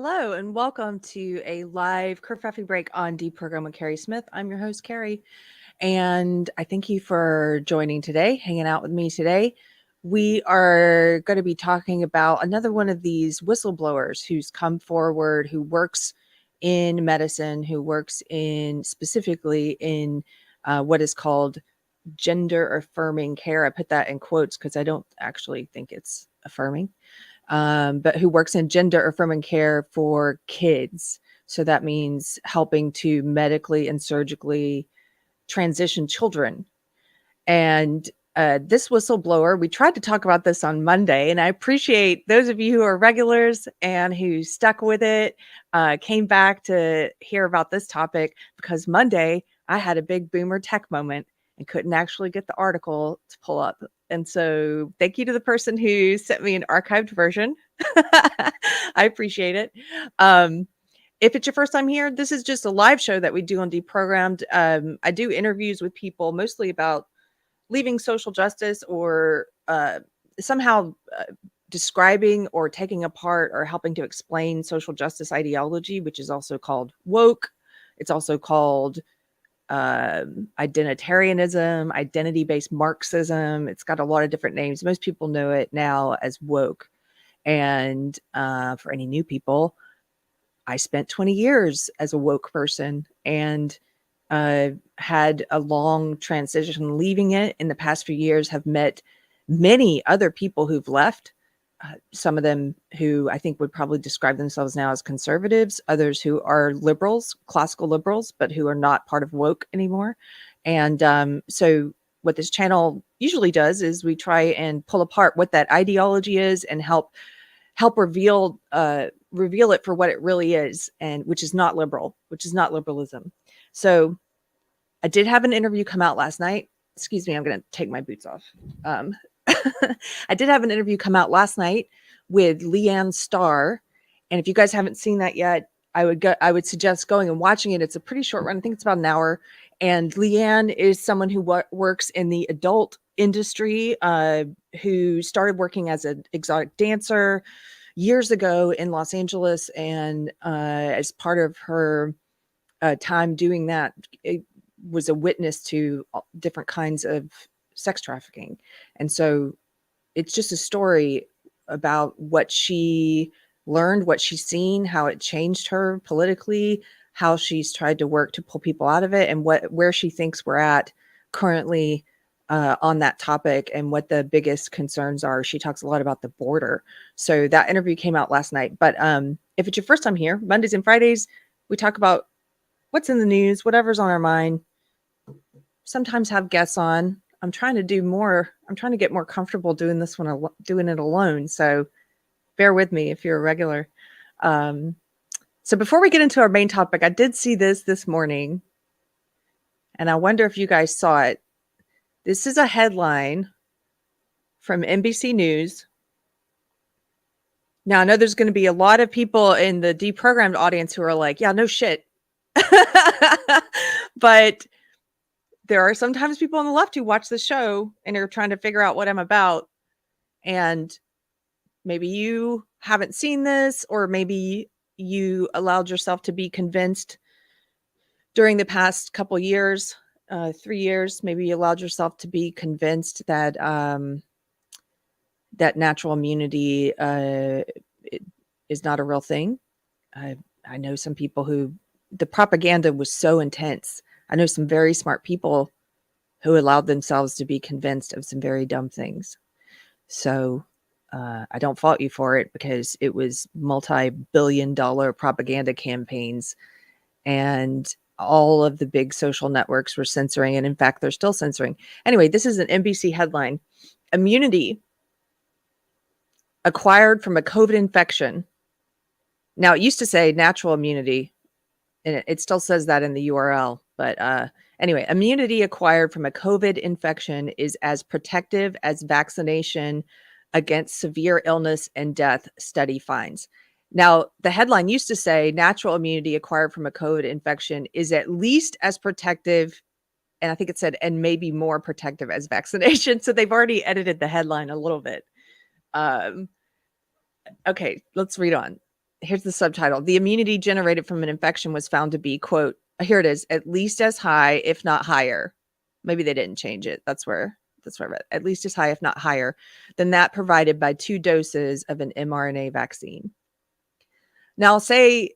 Hello and welcome to a live Kerfefe break on Deprogram with Keri Smith. I'm your host, Keri, and I thank you for joining today, hanging out with me today. We are going to be talking about another one of these whistleblowers who's come forward, who works in medicine, who works in specifically in what is called gender affirming care. I put that in quotes because I don't actually think it's affirming. But who works in gender affirming care for kids. So that means helping to medically and surgically transition children. And this whistleblower, we tried to talk about this on Monday, and I appreciate those of you who are regulars and who stuck with it, came back to hear about this topic because Monday I had a big boomer tech moment and couldn't actually get the article to pull up. And so thank you to the person who sent me an archived version. I appreciate it. If it's your first time here, this is just a live show that we do on Deprogrammed. I do interviews with people mostly about leaving social justice or somehow describing or taking apart or helping to explain social justice ideology, which is also called woke. It's also called identitarianism, identity-based Marxism. It's got a lot of different names. Most people know it now as woke. And for any new people, I spent 20 years as a woke person and had a long transition leaving it. In the past few years, have met many other people who've left. Some of them who I think would probably describe themselves now as conservatives, others who are liberals, classical liberals, but who are not part of woke anymore. And so what this channel usually does is we try and pull apart what that ideology is and help reveal it for what it really is, and which is not liberalism. So I did have an interview come out last night. Excuse me, I'm going to take my boots off. I did have an interview come out last night with Leanne Starr. And if you guys haven't seen that yet, I would suggest going and watching it. It's a pretty short run. I think it's about an hour. And Leanne is someone who works in the adult industry, who started working as an exotic dancer years ago in Los Angeles. And as part of her time doing that, it was a witness to different kinds of sex trafficking. And so it's just a story about what she learned, what she's seen, how it changed her politically, how she's tried to work to pull people out of it, and where she thinks we're at currently on that topic and what the biggest concerns are. She talks a lot about the border. So that interview came out last night. But if it's your first time here, Mondays and Fridays, we talk about what's in the news, whatever's on our mind. Sometimes have guests on. I'm trying to get more comfortable doing this when doing it alone. So bear with me if you're a regular. So before we get into our main topic, I did see this morning, and I wonder if you guys saw it. This is a headline from NBC News. Now, I know there's going to be a lot of people in the deprogrammed audience who are like, yeah, no shit. But there are sometimes people on the left who watch the show and are trying to figure out what I'm about. And maybe you haven't seen this, or maybe you allowed yourself to be convinced during the past couple years, 3 years, maybe you allowed yourself to be convinced that that natural immunity is not a real thing. I know some people who the propaganda was so intense. I know some very smart people who allowed themselves to be convinced of some very dumb things. So I don't fault you for it, because it was multi-billion-dollar propaganda campaigns, and all of the big social networks were censoring. And in fact, they're still censoring. Anyway, this is an NBC headline. Immunity acquired from a COVID infection. Now, it used to say natural immunity, and it still says that in the URL. But anyway, immunity acquired from a COVID infection is as protective as vaccination against severe illness and death, study finds. Now, the headline used to say natural immunity acquired from a COVID infection is at least as protective, and I think it said, and maybe more protective as vaccination. So they've already edited the headline a little bit. Okay, let's read on. here's the subtitle. The immunity generated from an infection was found to be, quote, here it is, at least as high, if not higher. Maybe they didn't change it. That's where I read. At least as high, if not higher, than that provided by 2 doses of an mRNA vaccine. Now, I'll say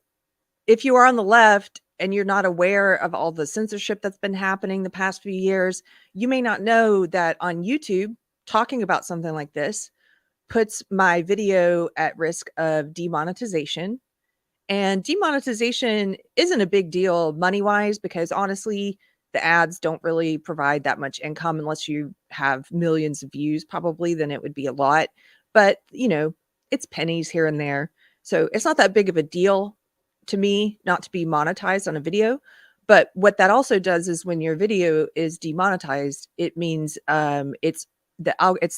if you are on the left and you're not aware of all the censorship that's been happening the past few years, you may not know that on YouTube, talking about something like this puts my video at risk of demonetization. And demonetization isn't a big deal money-wise because honestly, the ads don't really provide that much income unless you have millions of views, probably, then it would be a lot. But, you know, it's pennies here and there. So it's not that big of a deal to me not to be monetized on a video. But what that also does is when your video is demonetized, it means it's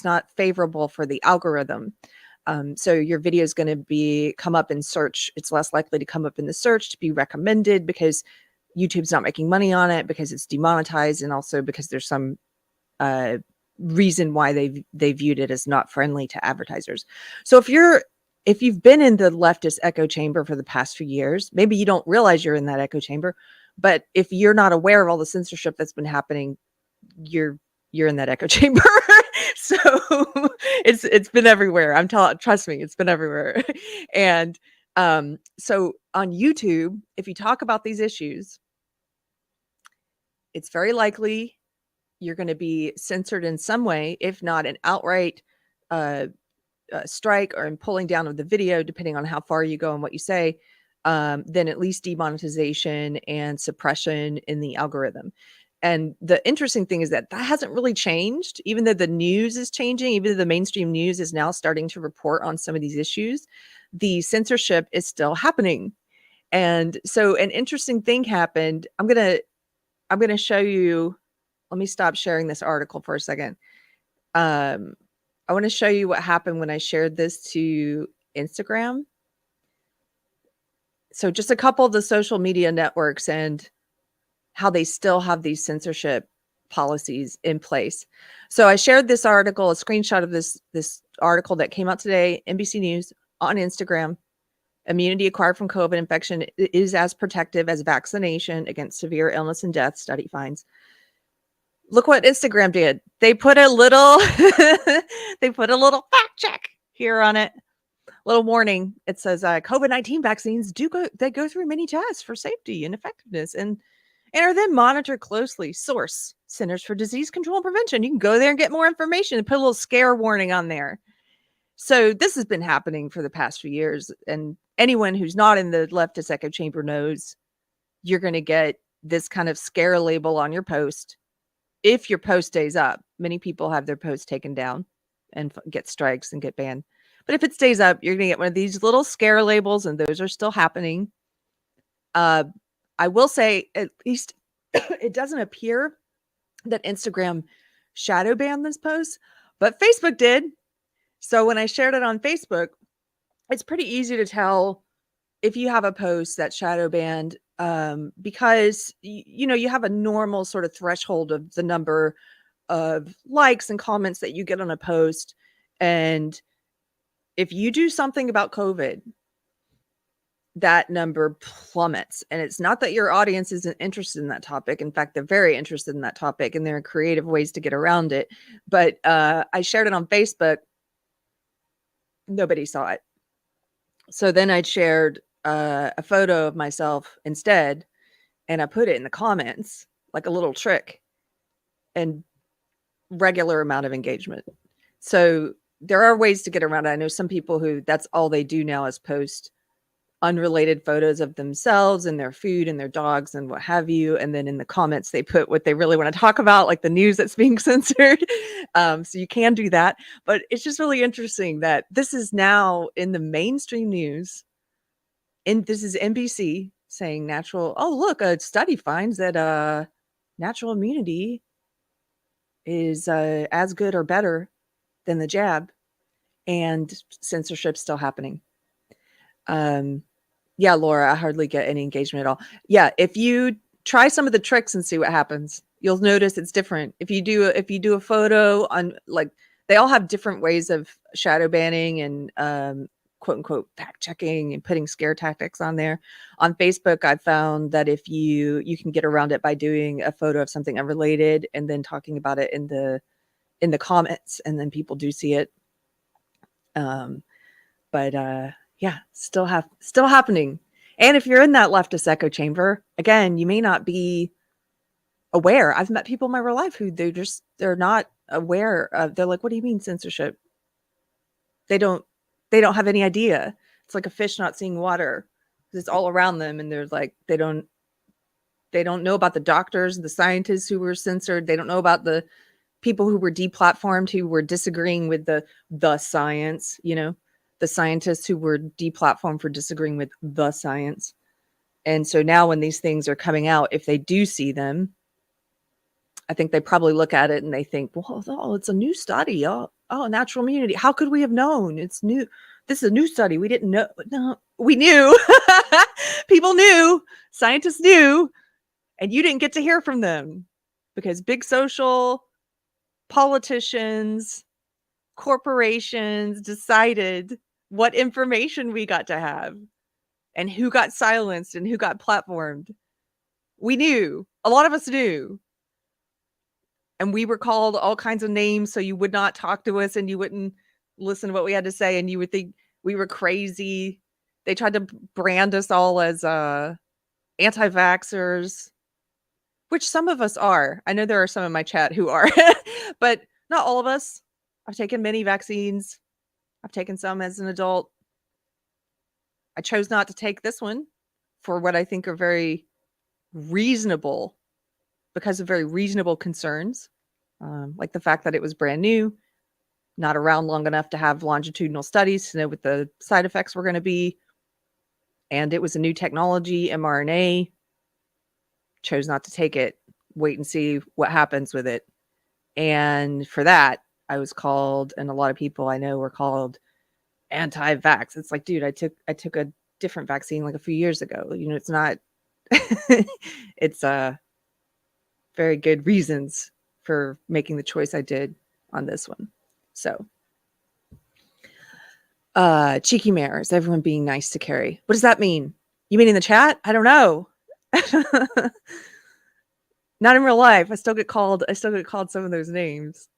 not favorable for the algorithm. So your video is going to come up in search. It's less likely to come up in the search, to be recommended, because YouTube's not making money on it, because it's demonetized, and also because there's some reason why they viewed it as not friendly to advertisers. So if you've been in the leftist echo chamber for the past few years, maybe you don't realize you're in that echo chamber, but if you're not aware of all the censorship that's been happening, you're in that echo chamber. So it's been everywhere. Trust me, it's been everywhere. And so on YouTube, if you talk about these issues, it's very likely you're going to be censored in some way, if not an outright strike or in pulling down of the video, depending on how far you go and what you say, then at least demonetization and suppression in the algorithm. And the interesting thing is that hasn't really changed, even though the news is changing, even though the mainstream news is now starting to report on some of these issues, the censorship is still happening. And so an interesting thing happened. I'm going to show you. Let me stop sharing this article for a second. I want to show you what happened when I shared this to Instagram. So just a couple of the social media networks and how they still have these censorship policies in place. So I shared this article, a screenshot of this article that came out today, NBC News, on Instagram. Immunity acquired from COVID infection is as protective as vaccination against severe illness and death, study finds. Look what Instagram did. They put a little fact check here on it. Little warning. It says COVID-19 vaccines go through many tests for safety and effectiveness and are then monitored closely. Source: Centers for Disease Control and Prevention. You can go there and get more information and put a little scare warning on there. So this has been happening for the past few years. And anyone who's not in the leftist echo chamber knows you're going to get this kind of scare label on your post. If your post stays up, many people have their posts taken down and get strikes and get banned. But if it stays up, you're going to get one of these little scare labels, and those are still happening. I will say, at least it doesn't appear that Instagram shadow banned this post, but Facebook did. So when I shared it on Facebook, it's pretty easy to tell if you have a post that's shadow banned, because you have a normal sort of threshold of the number of likes and comments that you get on a post. And if you do something about COVID, that number plummets. And it's not that your audience isn't interested in that topic. In fact, they're very interested in that topic, and there are creative ways to get around it. But I shared it on Facebook. Nobody saw it. So then I shared a photo of myself instead, and I put it in the comments like a little trick, and regular amount of engagement. So there are ways to get around it. I know some people who that's all they do now is post unrelated photos of themselves and their food and their dogs and what have you. And then in the comments, they put what they really want to talk about, like the news that's being censored. So you can do that. But it's just really interesting that this is now in the mainstream news. And this is NBC saying look, a study finds that natural immunity is as good or better than the jab, and censorship still happening. Yeah, Laura, I hardly get any engagement at all. Yeah, if you try some of the tricks and see what happens, you'll notice it's different. If you do a photo on, like, they all have different ways of shadow banning and quote unquote fact checking and putting scare tactics on there. On Facebook, I found that if you can get around it by doing a photo of something unrelated and then talking about it in the comments, and then people do see it. But yeah, still happening. And if you're in that leftist echo chamber, again, you may not be aware. I've met people in my real life who they're not aware of. They're like, "What do you mean censorship?" They don't have any idea. It's like a fish not seeing water. It's all around them, and they're like, they don't know about the doctors, the scientists who were censored. They don't know about the people who were deplatformed, who were disagreeing with the science, the scientists who were deplatformed for disagreeing with the science. And so now when these things are coming out, if they do see them, I think they probably look at it and they think, well, it's a new study. Oh, natural immunity. How could we have known? It's new. This is a new study. We didn't know. No, we knew. People knew. Scientists knew. And you didn't get to hear from them because big social, politicians, corporations decided what information we got to have and who got silenced and who got platformed. We knew. A lot of us knew. And we were called all kinds of names, so you would not talk to us and you wouldn't listen to what we had to say, and you would think we were crazy. They tried to brand us all as anti-vaxxers, which some of us are. I know there are some in my chat who are, but not all of us. I've taken many vaccines. I've taken some as an adult. I chose not to take this one for what I think are very reasonable, because of very reasonable concerns, like the fact that it was brand new, not around long enough to have longitudinal studies to know what the side effects were going to be. And it was a new technology, mRNA. Chose not to take it, wait and see what happens with it. And for that, I was called, and a lot of people I know were called anti-vax. It's like, dude, I took a different vaccine like a few years ago. It's not, it's very good reasons for making the choice I did on this one. So, cheeky mares, everyone being nice to Keri. What does that mean? You mean in the chat? I don't know. Not in real life. I still get called some of those names.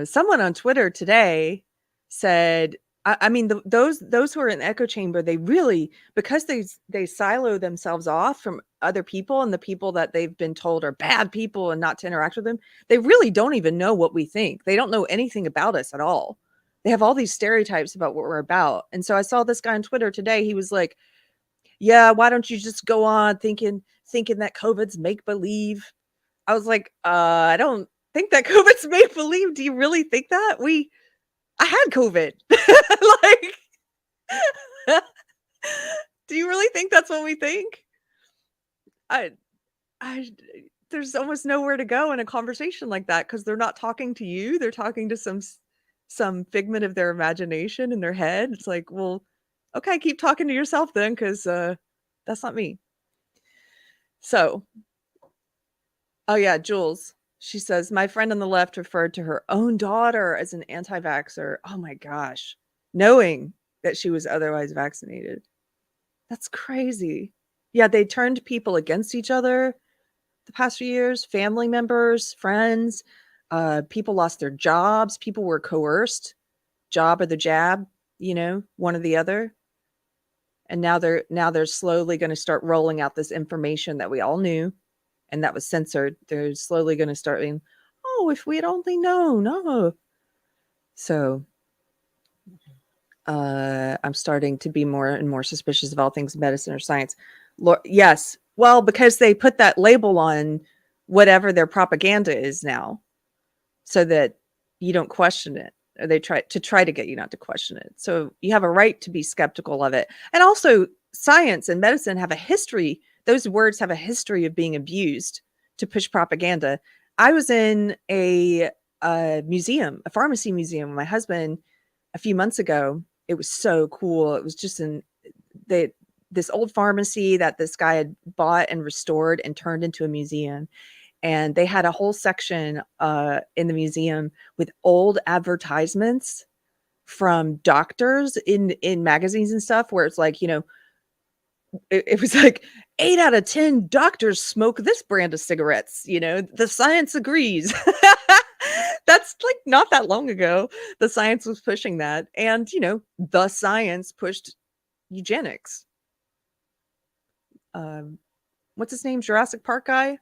Someone on Twitter today said, I mean, those who are in the echo chamber, they really, because they silo themselves off from other people and the people that they've been told are bad people and not to interact with them, they really don't even know what we think. They don't know anything about us at all. They have all these stereotypes about what we're about. And so I saw this guy on Twitter today. He was like, yeah, why don't you just go on thinking that COVID's make-believe? I was like, I don't think that COVID's make-believe. Do you really think that? I had COVID. Like, do you really think that's what we think? I there's almost nowhere to go in a conversation like that, because they're not talking to you. They're talking to some figment of their imagination in their head. It's like, well, okay, keep talking to yourself then, because that's not me. So, oh yeah, Jules. She says, my friend on the left referred to her own daughter as an anti-vaxxer. Oh my gosh. Knowing that she was otherwise vaccinated. That's crazy. Yeah, they turned people against each other the past few years. Family members, friends, people lost their jobs. People were coerced. Job or the jab, one or the other. And now they're slowly going to start rolling out this information that we all knew and that was censored. They're slowly going to start being, oh, if we had only known. Oh. So I'm starting to be more and more suspicious of all things medicine or science. Yes. Well, because they put that label on whatever their propaganda is now, so that you don't question it. Or they try to get you not to question it. So you have a right to be skeptical of it. And also, science and medicine have a history. Those words have a history of being abused to push propaganda. I was in a museum, a pharmacy museum with my husband a few months ago. It was so cool. It was just this old pharmacy that this guy had bought and restored and turned into a museum. And they had a whole section in the museum with old advertisements from doctors in magazines and stuff, where it's like, it was like 8 out of 10 doctors smoke this brand of cigarettes, the science agrees. That's like not that long ago. The science was pushing that. And, the science pushed eugenics. What's his name? Jurassic Park guy?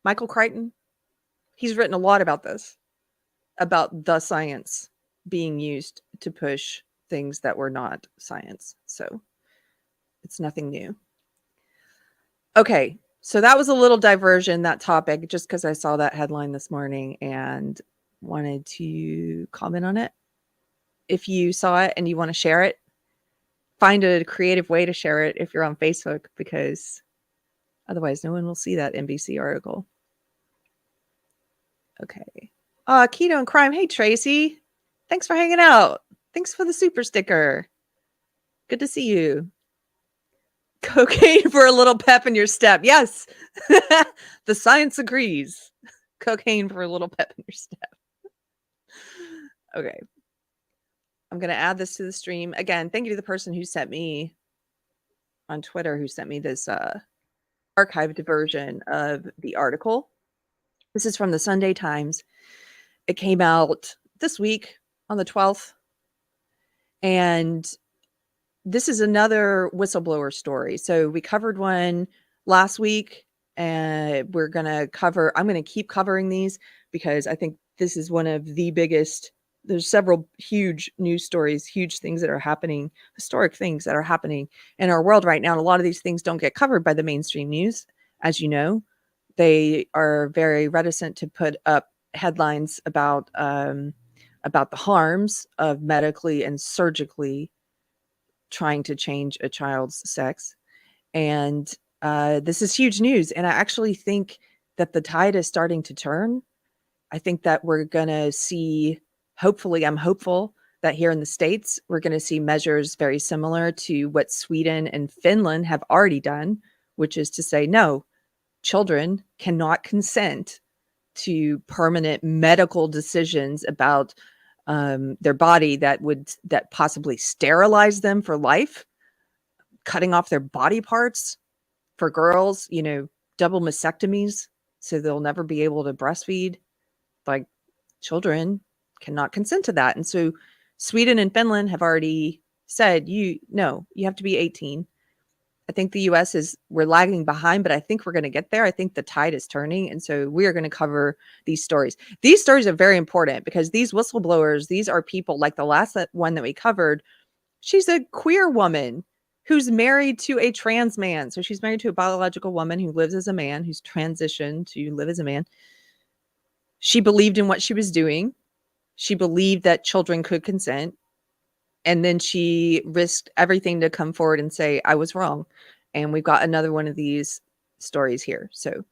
Michael Crichton. He's written a lot about this, about the science being used to push things that were not science. So it's nothing new. Okay, so that was a little diversion, that topic, just because I saw that headline this morning and wanted to comment on it. If you saw it and you want to share it, find a creative way to share it if you're on Facebook, because otherwise no one will see that NBC article. Okay. Keto and Crime. Hey, Tracy. Thanks for hanging out. Thanks for the super sticker. Good to see you. Cocaine for a little pep in your step. Yes. The science agrees. Cocaine for a little pep in your step. Okay. I'm going to add this to the stream. Again, thank you to the person who sent me on Twitter, who sent me this archived version of the article. This is from the Sunday Times. It came out this week on the 12th. And this is another whistleblower story. So we covered one last week, and I'm going to keep covering these because I think this is one of the biggest. There's several huge news stories, huge things that are happening, historic things that are happening in our world right now. And a lot of these things don't get covered by the mainstream news. As you know, they are very reticent to put up headlines about the harms of medically and surgically trying to change a child's sex. And this is huge news. And I actually think that the tide is starting to turn. I think that we're going to see, hopefully, I'm hopeful that here in the States, we're going to see measures very similar to what Sweden and Finland have already done, which is to say, no, children cannot consent to permanent medical decisions about their body that possibly sterilize them for life, cutting off their body parts. For girls, double mastectomies, so they'll never be able to breastfeed. Like, children cannot consent to that. And so Sweden and Finland have already said, you have to be 18. I think the US we're lagging behind, but I think we're going to get there. I think the tide is turning. And so we are going to cover these stories. These stories are very important because these whistleblowers, these are people like the last one that we covered. She's a queer woman who's married to a trans man. So she's married to a biological woman who lives as a man, who's transitioned to live as a man. She believed in what she was doing. She believed that children could consent. And then she risked everything to come forward and say, I was wrong. And we've got another one of these stories here. So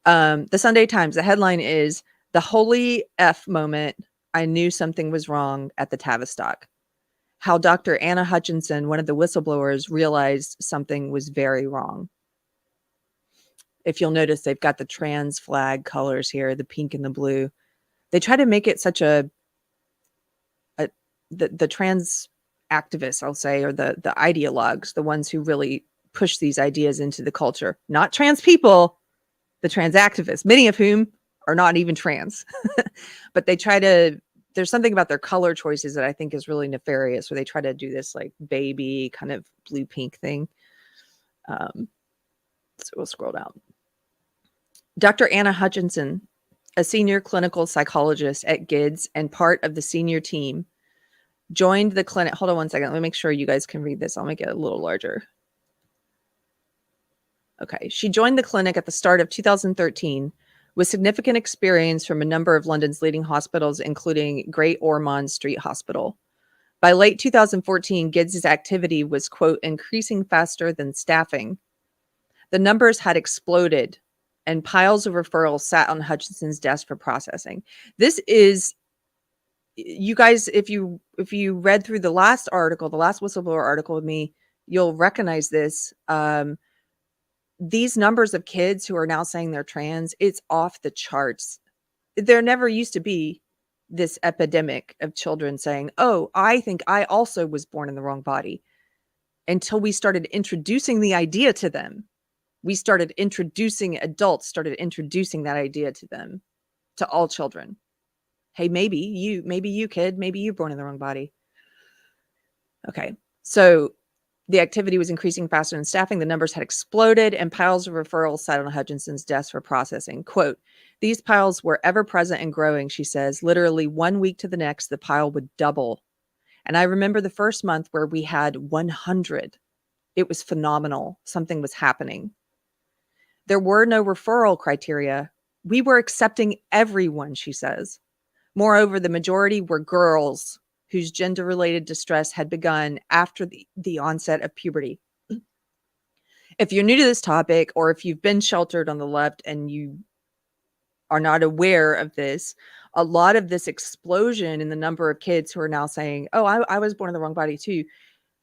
the Sunday Times, the headline is, "The Holy F Moment. I Knew Something Was Wrong at the Tavistock. How Dr. Anna Hutchinson, one of the whistleblowers, realized something was very wrong." If you'll notice, they've got the trans flag colors here, the pink and the blue. They try to make it such the trans activists, I'll say, or the ideologues, the ones who really push these ideas into the culture, not trans people, the trans activists, many of whom are not even trans, but there's something about their color choices that I think is really nefarious, where they try to do this like baby kind of blue pink thing. So we'll scroll down. Dr. Anna Hutchinson, a senior clinical psychologist at GIDS and part of the senior team, joined the clinic. Hold on one second. Let me make sure you guys can read this. I'll make it a little larger. Okay. She joined the clinic at the start of 2013 with significant experience from a number of London's leading hospitals, including Great Ormond Street Hospital. By late 2014, GIDS' activity was, quote, increasing faster than staffing. The numbers had exploded, and piles of referrals sat on Hutchinson's desk for processing. This is, you guys, if you read through the last article, the last whistleblower article with me, you'll recognize this. These numbers of kids who are now saying they're trans, it's off the charts. There never used to be this epidemic of children saying, oh, I think I also was born in the wrong body, until we started introducing the idea to them. We started introducing, adults started introducing that idea to them, to all children. Hey, maybe you kid, maybe you're born in the wrong body. Okay. So the activity was increasing faster than staffing. The numbers had exploded, and piles of referrals sat on Hutchinson's desk for processing. Quote, these piles were ever present and growing, she says. Literally 1 week to the next, the pile would double. And I remember the first month where we had 100. It was phenomenal. Something was happening. There were no referral criteria. We were accepting everyone, she says. Moreover, the majority were girls whose gender-related distress had begun after the onset of puberty. If you're new to this topic, or if you've been sheltered on the left and you are not aware of this, a lot of this explosion in the number of kids who are now saying, oh, I was born in the wrong body too,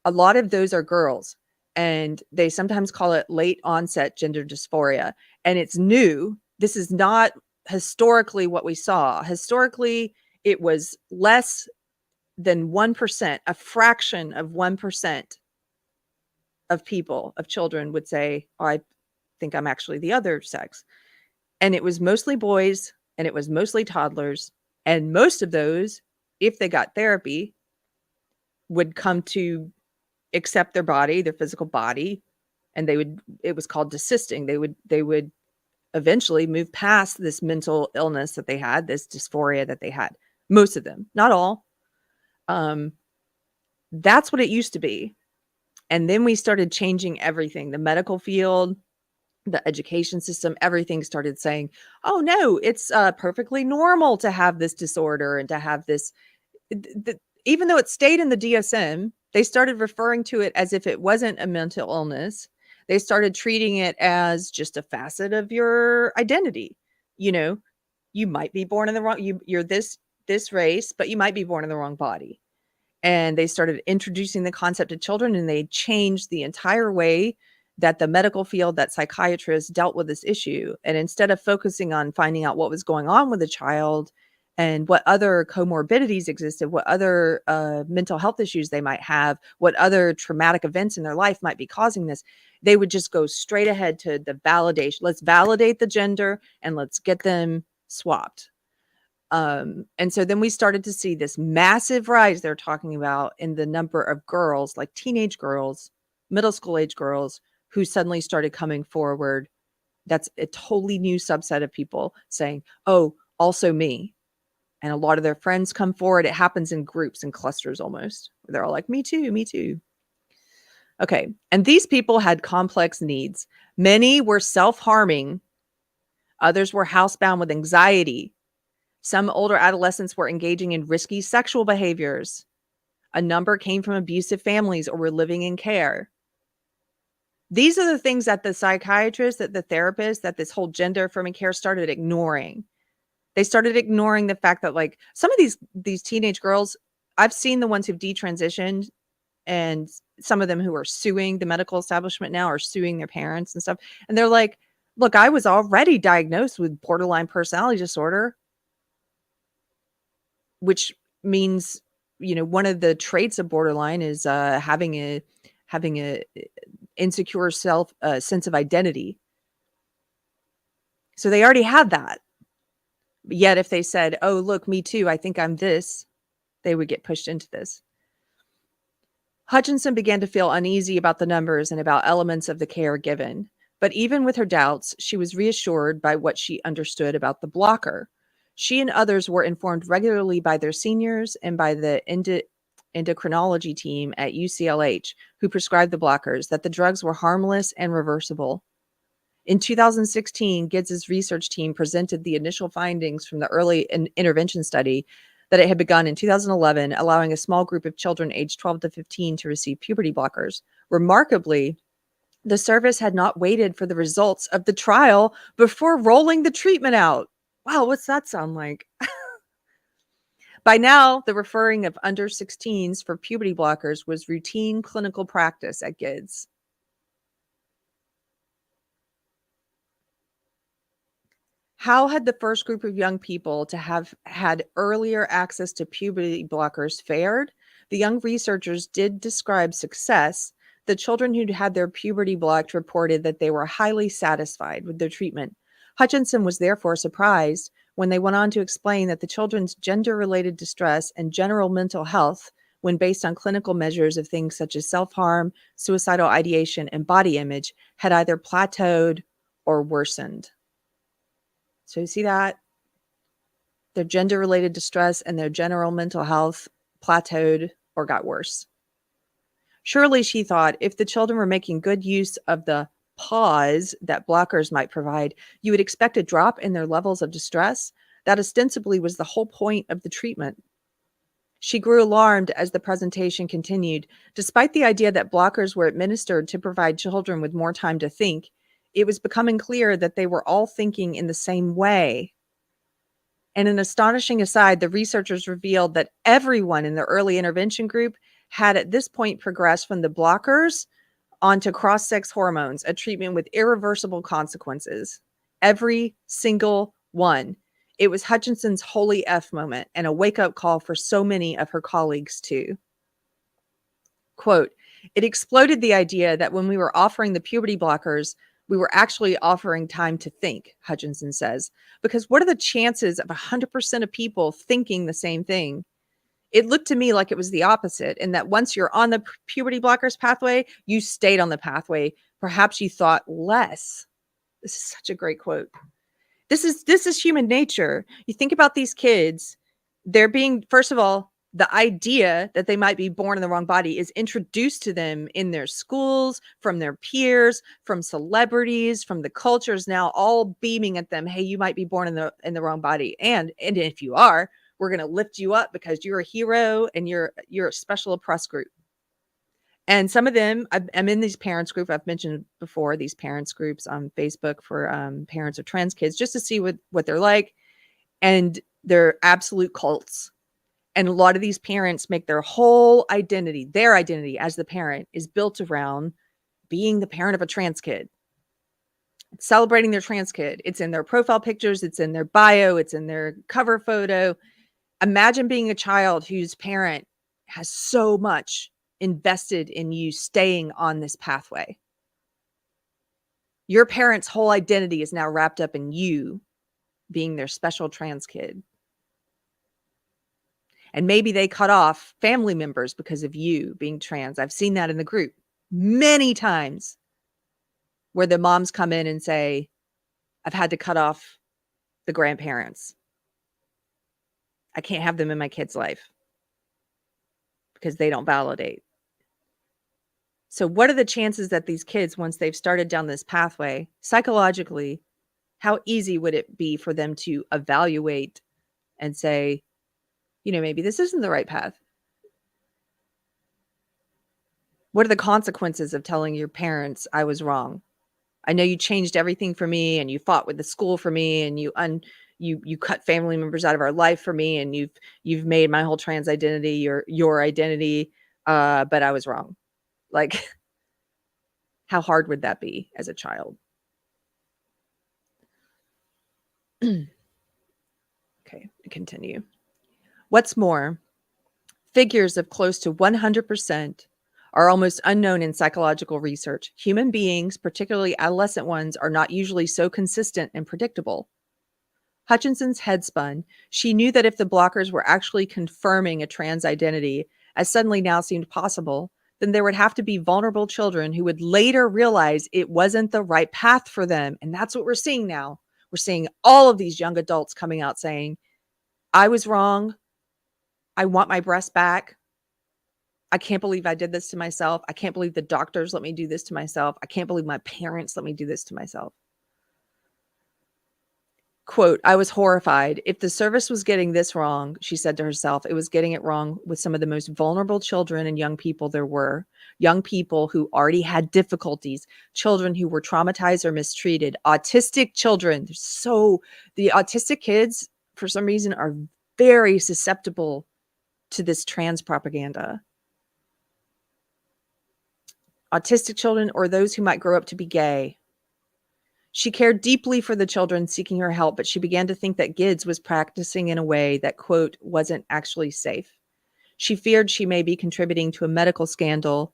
a lot of those are girls. And they sometimes call it late onset gender dysphoria. And it's new. This is not historically what we saw. Historically, it was less than 1%, a fraction of 1% of people, of children would say, oh, I think I'm actually the other sex. And it was mostly boys, and it was mostly toddlers. And most of those, if they got therapy, would come to accept their body, their physical body, and it was called desisting. They would eventually move past this mental illness that they had, this dysphoria that they had. Most of them, not all. That's what it used to be. And then we started changing everything. The medical field, the education system, everything started saying, oh no, it's perfectly normal to have this disorder and to have this. Even though it stayed in the DSM, they started referring to it as if it wasn't a mental illness. They started treating it as just a facet of your identity. You know, you might be born in the wrong, you're this race, but you might be born in the wrong body. And they started introducing the concept to children, and they changed the entire way that the medical field, that psychiatrists dealt with this issue. And instead of focusing on finding out what was going on with the child and what other comorbidities existed, what other mental health issues they might have, what other traumatic events in their life might be causing this, they would just go straight ahead to the validation. Let's validate the gender and let's get them swapped. And so then we started to see this massive rise they're talking about in the number of girls, like teenage girls, middle school age girls, who suddenly started coming forward. That's a totally new subset of people saying, oh, also me. And a lot of their friends come forward. It happens in groups and clusters almost. They're all like, me too, me too. Okay. And these people had complex needs. Many were self-harming. Others were housebound with anxiety. Some older adolescents were engaging in risky sexual behaviors. A number came from abusive families or were living in care. These are the things that the psychiatrists, that the therapists, that this whole gender affirming care started ignoring. They started ignoring the fact that, like, some of these teenage girls, I've seen the ones who've detransitioned, and some of them who are suing the medical establishment now, are suing their parents and stuff. And they're like, look, I was already diagnosed with borderline personality disorder, which means, you know, one of the traits of borderline is having a insecure sense of identity. So they already had that. Yet if they said, oh, look, me too, I think I'm this, they would get pushed into this. Hutchinson began to feel uneasy about the numbers and about elements of the care given. But even with her doubts, she was reassured by what she understood about the blocker. She and others were informed regularly by their seniors and by the endocrinology team at UCLH, who prescribed the blockers, that the drugs were harmless and reversible. In 2016, Gibbs's research team presented the initial findings from the early intervention study that it had begun in 2011, allowing a small group of children aged 12 to 15 to receive puberty blockers. Remarkably, the service had not waited for the results of the trial before rolling the treatment out. Wow, what's that sound like? By now, the referring of under 16s for puberty blockers was routine clinical practice at Gibbs. How had the first group of young people to have had earlier access to puberty blockers fared? The young researchers did describe success. The children who'd had their puberty blocked reported that they were highly satisfied with their treatment. Hutchinson was therefore surprised when they went on to explain that the children's gender-related distress and general mental health, when based on clinical measures of things such as self-harm, suicidal ideation, and body image, had either plateaued or worsened. So you see that? Their gender-related distress and their general mental health plateaued or got worse. Surely, she thought, if the children were making good use of the pause that blockers might provide, you would expect a drop in their levels of distress. That ostensibly was the whole point of the treatment. She grew alarmed as the presentation continued. Despite the idea that blockers were administered to provide children with more time to think, it was becoming clear that they were all thinking in the same way. In an astonishing aside, the researchers revealed that everyone in the early intervention group had at this point progressed from the blockers onto cross-sex hormones, a treatment with irreversible consequences. Every single one. It was Hutchinson's holy F moment and a wake-up call for so many of her colleagues too. Quote, it exploded the idea that when we were offering the puberty blockers, we were actually offering time to think, Hutchinson says, because what are the chances of 100% of people thinking the same thing? It looked to me like it was the opposite, in that once you're on the puberty blockers pathway, you stayed on the pathway. Perhaps you thought less. This is such a great quote. This is human nature. You think about these kids, they're being, first of all, the idea that they might be born in the wrong body is introduced to them in their schools, from their peers, from celebrities, from the cultures now all beaming at them, hey, you might be born in the wrong body. And if you are, we're going to lift you up because you're a hero and you're a special oppressed group. And some of them, I'm in these parents group. I've mentioned before these parents groups on Facebook for parents of trans kids, just to see what they're like. And they're absolute cults. And a lot of these parents make their whole identity, their identity as the parent is built around being the parent of a trans kid, celebrating their trans kid. It's in their profile pictures. It's in their bio. It's in their cover photo. Imagine being a child whose parent has so much invested in you staying on this pathway. Your parent's whole identity is now wrapped up in you being their special trans kid. And maybe they cut off family members because of you being trans. I've seen that in the group many times where the moms come in and say, I've had to cut off the grandparents. I can't have them in my kid's life because they don't validate. So what are the chances that these kids, once they've started down this pathway, psychologically, how easy would it be for them to evaluate and say, maybe this isn't the right path? What are the consequences of telling your parents I was wrong? I know you changed everything for me and you fought with the school for me and you cut family members out of our life for me and you've made my whole trans identity your identity, but I was wrong. Like, how hard would that be as a child? Okay, continue. What's more, figures of close to 100% are almost unknown in psychological research. Human beings, particularly adolescent ones, are not usually so consistent and predictable. Hutchinson's head spun. She knew that if the blockers were actually confirming a trans identity, as suddenly now seemed possible, then there would have to be vulnerable children who would later realize it wasn't the right path for them. And that's what we're seeing now. We're seeing all of these young adults coming out saying, I was wrong. I want my breast back. I can't believe I did this to myself. I can't believe the doctors let me do this to myself. I can't believe my parents let me do this to myself. Quote, I was horrified. If the service was getting this wrong, she said to herself, it was getting it wrong with some of the most vulnerable children and young people there were. Young people who already had difficulties, children who were traumatized or mistreated, autistic children. The autistic kids, for some reason, are very susceptible to this trans propaganda. Autistic children or those who might grow up to be gay. She cared deeply for the children seeking her help, but she began to think that Gids was practicing in a way that, quote, wasn't actually safe. She feared she may be contributing to a medical scandal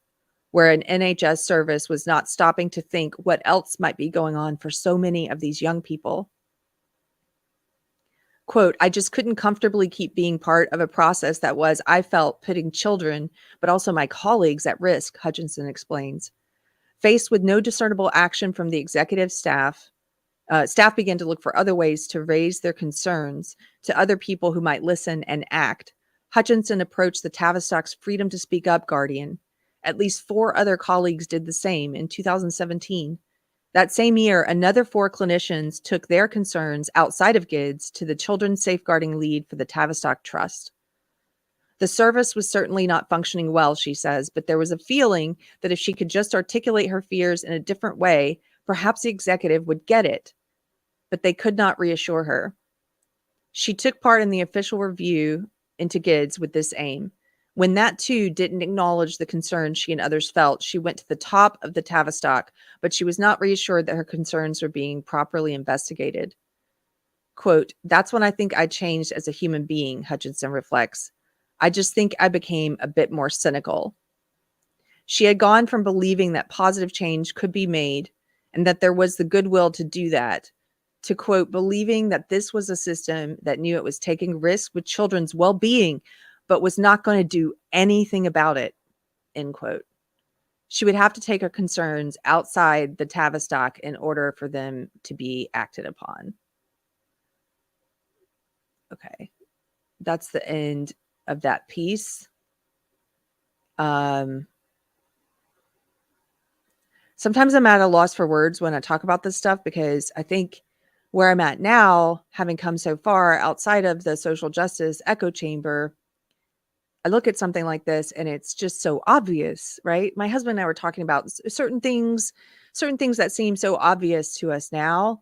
where an NHS service was not stopping to think what else might be going on for so many of these young people. Quote, I just couldn't comfortably keep being part of a process that was, I felt, putting children, but also my colleagues at risk, Hutchinson explains. Faced with no discernible action from the executive staff, staff began to look for other ways to raise their concerns to other people who might listen and act. Hutchinson approached the Tavistock's Freedom to Speak Up Guardian. At least 4 other colleagues did the same in 2017. That same year, another 4 clinicians took their concerns outside of Gids to the Children's Safeguarding Lead for the Tavistock Trust. The service was certainly not functioning well, she says, but there was a feeling that if she could just articulate her fears in a different way, perhaps the executive would get it. But they could not reassure her. She took part in the official review into Gids with this aim. When that too didn't acknowledge the concerns she and others felt, she went to the top of the Tavistock, but she was not reassured that her concerns were being properly investigated. Quote, that's when I think I changed as a human being, Hutchinson reflects. I just think I became a bit more cynical. She had gone from believing that positive change could be made and that there was the goodwill to do that, to, quote, believing that this was a system that knew it was taking risks with children's well-being, but was not going to do anything about it, end quote. She would have to take her concerns outside the Tavistock in order for them to be acted upon. Okay, that's the end of that piece. Sometimes I'm at a loss for words when I talk about this stuff, because I think where I'm at now, having come so far outside of the social justice echo chamber, I look at something like this and it's just so obvious, right? My husband and I were talking about certain things that seem so obvious to us now,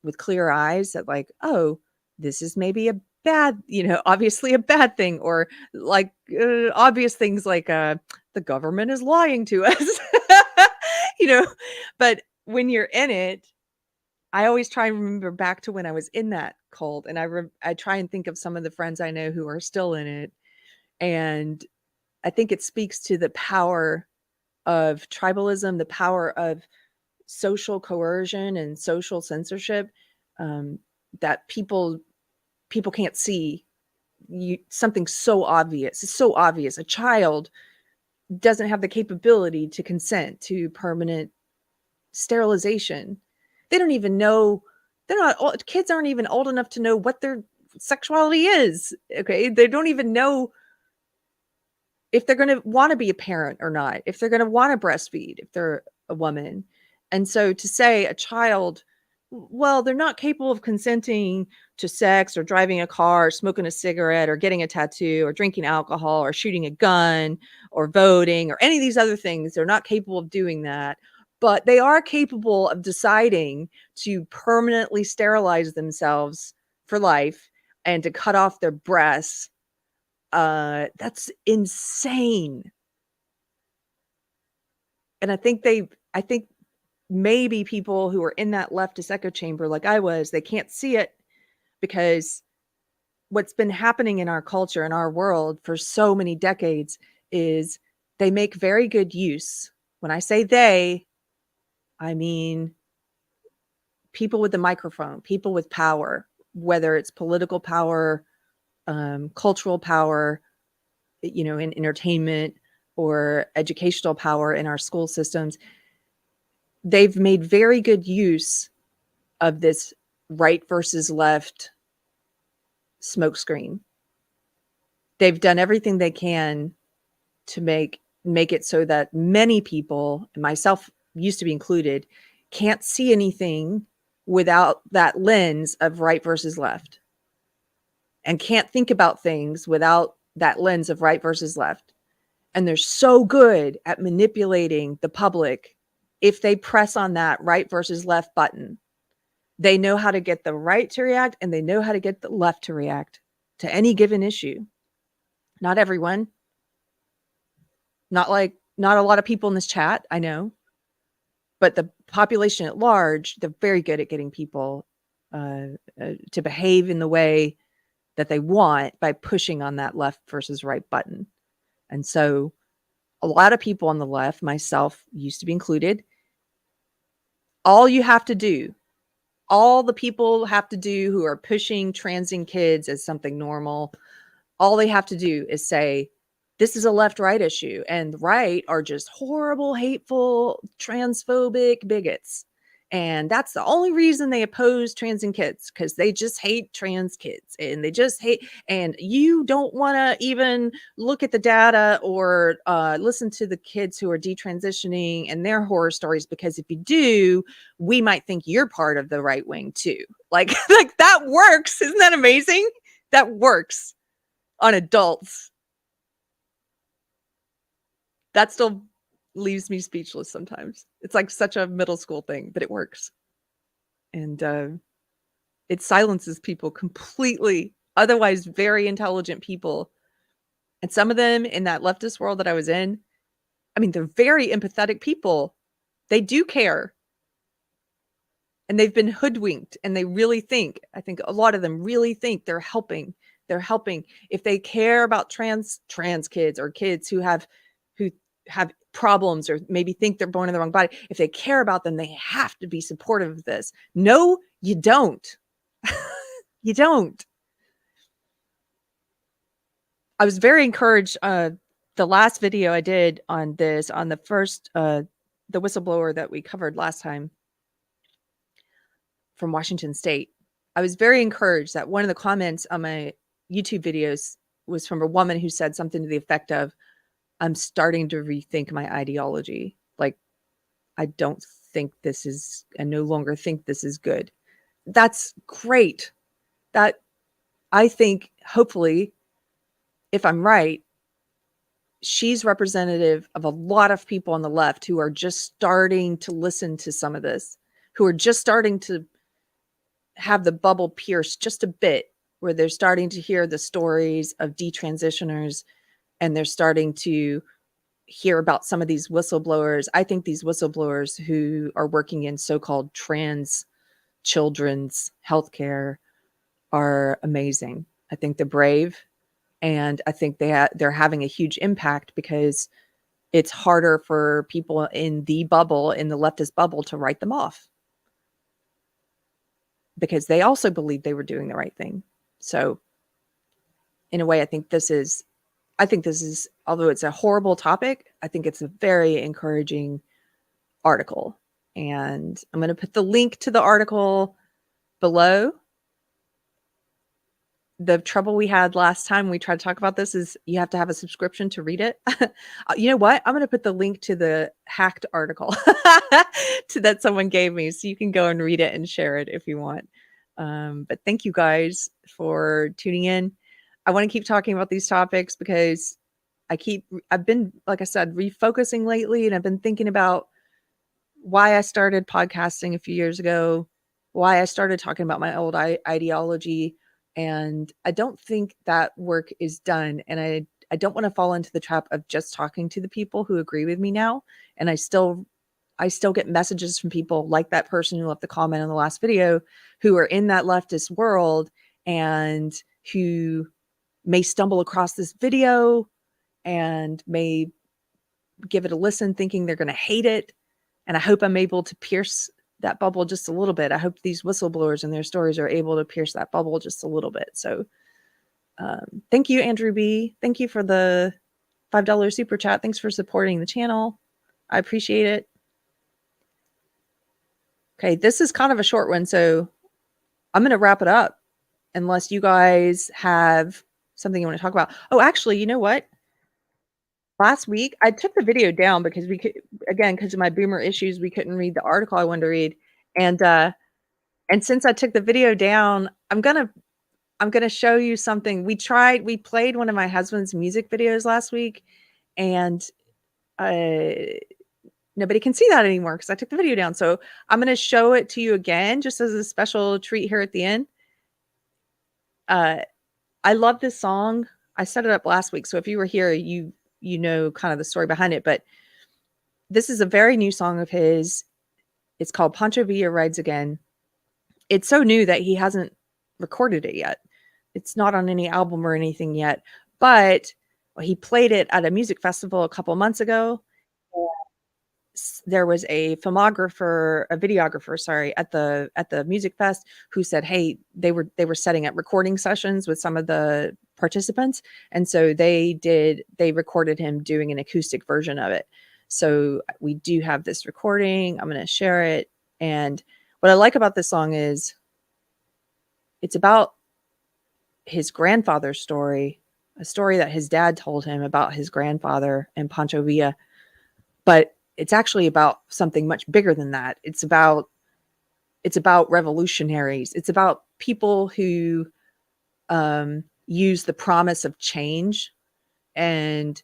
with clear eyes, that like, oh, this is maybe a bad, obviously a bad thing, or like obvious things like the government is lying to us, you know, but when you're in it, I always try and remember back to when I was in that cult, and I try and think of some of the friends I know who are still in it. And I think it speaks to the power of tribalism, the power of social coercion and social censorship, that people can't see something so obvious. It's so obvious. A child doesn't have the capability to consent to permanent sterilization. They don't even know. Kids aren't even old enough to know what their sexuality is. Okay. They don't even know if they're going to want to be a parent or not, if they're going to want to breastfeed, if they're a woman. And so to say a child, well, they're not capable of consenting to sex or driving a car, or smoking a cigarette, or getting a tattoo, or drinking alcohol, or shooting a gun, or voting, or any of these other things. They're not capable of doing that, but they are capable of deciding to permanently sterilize themselves for life and to cut off their breasts. That's insane. And I think maybe people who are in that leftist echo chamber, like I was, they can't see it, because what's been happening in our culture, in our world for so many decades, is they make very good use. When I say they, I mean people with the microphone, people with power, whether it's political power, cultural power, in entertainment, or educational power in our school systems. They've made very good use of this right versus left smokescreen. They've done everything they can to make it so that many people, and myself used to be included, can't see anything without that lens of right versus left, and can't think about things without that lens of right versus left. And they're so good at manipulating the public. If they press on that right versus left button, they know how to get the right to react, and they know how to get the left to react to any given issue. Not everyone. Not a lot of people in this chat, I know. But population at large, they're very good at getting people to behave in the way that they want by pushing on that left versus right button. And so a lot of people on the left, myself used to be included, all you have to do, all the people have to do who are pushing transing kids as something normal, all they have to do is say, this is a left-right issue, and the right are just horrible, hateful, transphobic bigots. And that's the only reason they oppose transing kids, because they just hate trans kids and they just hate, and you don't want to even look at the data or listen to the kids who are detransitioning and their horror stories, because if you do, we might think you're part of the right wing too. Like that works. Isn't that amazing? That works on adults. That still leaves me speechless sometimes. It's like such a middle school thing, but it works. And it silences people completely, otherwise very intelligent people. And some of them in that leftist world that I was in, I mean, they're very empathetic people. They do care. And they've been hoodwinked, and they really think, I think a lot of them really think they're helping. They're helping. If they care about trans kids or kids who have problems or maybe think they're born in the wrong body, if they care about them, they have to be supportive of this. No, you don't. You don't. I was very encouraged. The last video I did on this, on the first, the whistleblower that we covered last time from Washington State, I was very encouraged that one of the comments on my YouTube videos was from a woman who said something to the effect of, I'm starting to rethink my ideology. Like, I don't think this is, I no longer think this is good. That's great. That, I think, hopefully, if I'm right, she's representative of a lot of people on the left who are just starting to listen to some of this, who are just starting to have the bubble pierced just a bit, where they're starting to hear the stories of detransitioners, and they're starting to hear about some of these whistleblowers. I think these whistleblowers who are working in so-called trans children's healthcare are amazing. I think they're brave, and I think they're having a huge impact, because it's harder for people in the bubble, in the leftist bubble, to write them off, because they also believe they were doing the right thing. So in a way, I think this is, although it's a horrible topic, I think it's a very encouraging article. And I'm going to put the link to the article below. The trouble we had last time we tried to talk about this is you have to have a subscription to read it. You know what? I'm going to put the link to the hacked article that someone gave me, so you can go and read it and share it if you want. But thank you guys for tuning in. I want to keep talking about these topics because I've been, like I said, refocusing lately, and I've been thinking about why I started podcasting a few years ago, why I started talking about my old ideology. And I don't think that work is done. And I don't want to fall into the trap of just talking to the people who agree with me now. And I still get messages from people like that person who left the comment in the last video, who are in that leftist world and who may stumble across this video and may give it a listen thinking they're going to hate it. And I hope I'm able to pierce that bubble just a little bit. I hope these whistleblowers and their stories are able to pierce that bubble just a little bit. So thank you, Andrew B. Thank you for the $5 super chat. Thanks for supporting the channel. I appreciate it. Okay, this is kind of a short one, so I'm going to wrap it up unless you guys have something you want to talk about. Oh, actually, you know what? Last week, I took the video down because because of my boomer issues, we couldn't read the article I wanted to read. And since I took the video down, I'm gonna show you something. We played one of my husband's music videos last week, and nobody can see that anymore because I took the video down. So I'm gonna show it to you again, just as a special treat here at the end. I love this song. I set it up last week, so if you were here, you know kind of the story behind it. But this is a very new song of his. It's called Pancho Villa Rides Again. It's so new that he hasn't recorded it yet. It's not on any album or anything yet, but he played it at a music festival a couple months ago. There was a videographer, sorry, at the music fest who said, hey, they were setting up recording sessions with some of the participants, and so they recorded him doing an acoustic version of it. So we do have this recording. I'm going to share it. And what I like about this song is it's about his grandfather's story, a story that his dad told him about his grandfather and Pancho Villa. But it's actually about something much bigger than that. It's about revolutionaries. It's about people who use the promise of change and